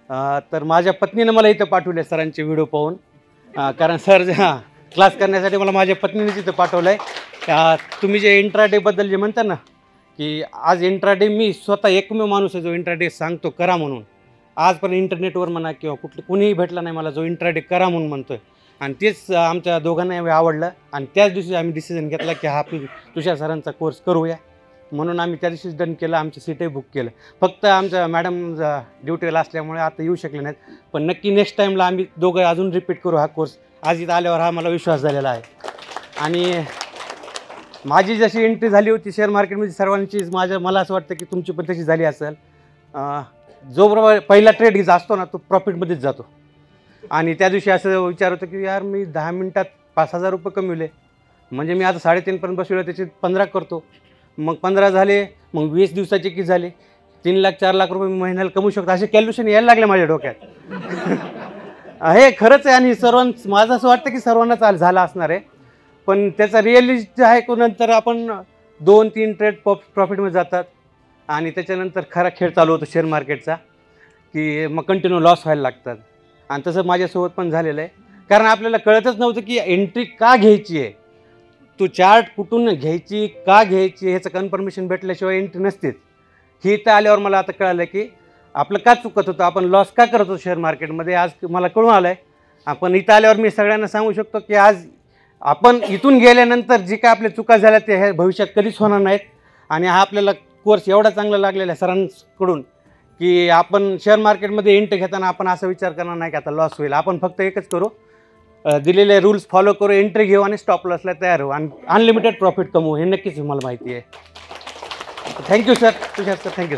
तर माझ्या पत्नीनं मला इथं पाठवले सरांचे व्हिडिओ पाहून, कारण सर क्लास करण्यासाठी मला माझ्या पत्नीनेच इथं पाठवलं आहे. तुम्ही जे इंट्राडेबद्दल जे म्हणता ना, की आज इंट्राडे मी स्वतः एकमेव माणूस आहे जो इंट्राडे सांगतो करा म्हणून. आजपर्यंत इंटरनेटवर म्हणा किंवा कुणीही भेटला नाही मला जो इंट्राडे करा म्हणून म्हणतो आहे. आणि तेच आमच्या दोघांनाही आवडलं आणि त्याच दिवशी आम्ही डिसिजन घेतला की हा आपण तुषार सरांचा कोर्स करूया. म्हणून आम्ही त्या दिवशीच डन केलं, आमचं सीटही बुक केलं. फक्त आमच्या मॅडम ड्युटीला असल्यामुळे आता येऊ शकले नाहीत, पण नक्की नेक्स्ट टाईमला आम्ही दोघं अजून रिपीट करू हा कोर्स. आज इथं आल्यावर हा मला विश्वास झालेला आहे. आणि माझी जशी एंट्री झाली होती शेअर मार्केटमध्ये सर्वांचीच मला असं वाटतं की तुमची पण तशी झाली असेल. जो पहिला ट्रेड असतो ना तो प्रॉफिटमध्येच जातो. आणि त्या दिवशी असं विचार होतं की यार मी 10 मिनिटात 5,000 रुपये कमविले, म्हणजे मी आता 3.5 पर्यंत बसवलं, त्याचे 15 करतो, मग 15 झाले, मग 20 दिवसाचे किती झाले, 3 लाख 4 लाख रुपये मी महिन्याला कमवू शकतो. असे कॅल्क्युलेशन यायला लागले माझ्या डोक्यात. हे खरंच आहे आणि माझं असं वाटतं की सर्वांनाच झालं असणार आहे. पण त्याचा रिअलिटी आहे नंतर आपण 2-3 ट्रेड प्रॉफिटमध्ये जातात आणि त्याच्यानंतर खरा खेळ चालू होतो शेअर मार्केटचा, की मग कंटिन्यू लॉस व्हायला लागतात. आणि तसं माझ्यासोबत पण झालेलं आहे, कारण आपल्याला कळतच नव्हतं की एंट्री का घ्यायची आहे, तो चार्ट कुठून घ्यायची, का घ्यायची, ह्याचं कन्फर्मेशन भेटल्याशिवाय एंट्री नसतेच. ही इथं आल्यावर मला आता कळालं की आपलं का चुकत होतं, आपण लॉस का करत होतो शेअर मार्केटमध्ये. आज मला कळून आलं आहे. आपण इथं आल्यावर मी सगळ्यांना सांगू शकतो की आज आपण इथून गेल्यानंतर जी काय आपल्या चुका झाल्या ते ह्या भविष्यात कधीच होणार नाहीत. आणि हा आपल्याला कोर्स एवढा चांगला लागलेला आहे सरांकडून की आपण शेअर मार्केटमध्ये एंट्री घेताना आपण असा विचार करणार नाही की आता लॉस होईल. आपण फक्त एकच करू, दिलेले रूल्स फॉलो करू, एंट्री घेऊ आणि स्टॉप लॉसला तयार हो आणि अनलिमिटेड प्रॉफिट कमवू. हे नक्कीच मला माहिती आहे. थँक्यू सर, तुषार सर, थँक्यू.